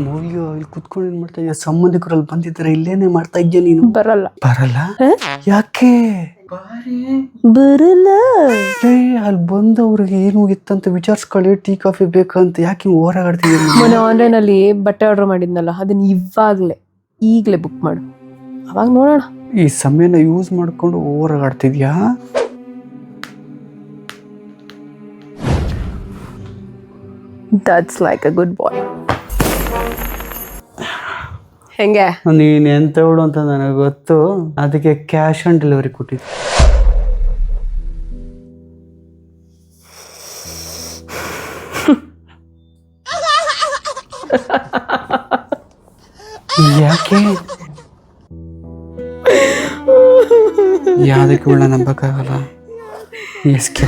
ಮೂವಿಯೋ ಇಲ್ಲಿ ಕುತ್ಕೊಂಡು ಏನ್ ಮಾಡ್ತಾ ಇದ್ಯಾ? ಸಂಬಂಧಿಕರಲ್ಲಿ ಬಂದಿದ್ದಾರೆ, ಇಲ್ಲೇನೆ ಮಾಡ್ತಾ ಇದ್ಯಾ ನೀನು? ಬರಲ್ಲ ಬರಲ್ಲ? ಯಾಕೆ ಬರಲ್ಲ? ಅಲ್ಲಿ ಬಂದವ್ರಿಗೆ ಏನು ಇತ್ತಂತ ವಿಚಾರಿಸ್ಕೊಳ್ಳಿ, ಟೀ ಕಾಫಿ ಬೇಕಂತ ಯಾಕೆ ಓರಾಗಾಡ್ತಿದ್ಯ? ಮೊನ್ನೆ ಆನ್ಲೈನ್ ಅಲ್ಲಿ ಬಟ್ಟೆ ಆರ್ಡರ್ ಮಾಡಿದ್ನಲ್ಲ, ಅದನ್ನ ಈಗ್ಲೇ ಬುಕ್ ಮಾಡು, ಅವಾಗ ನೋಡೋಣ. ಈ ಸಮಯನ ಯೂಸ್ ಮಾಡ್ಕೊಂಡು ಓರಾಗಾಡ್ತಿದ್ಯಾ? That's like a good boy. ಹೆಂಗೆ? ನೀನ್ ಎಂತವಳು ಅಂತ ನನಗೆ ಗೊತ್ತು, ಅದಕ್ಕೆ ಕ್ಯಾಶ್ ಆನ್ ಡೆಲಿವರಿ ಕೊಟ್ಟಿದ್ದೆ. ಯಾಕೆ ಯಾವ್ದಕ್ಕೆ ಉಳ್ಳ ನಂಬಕ್ಕಾಗಲ್ಲ. ಎಸ್ಕೆ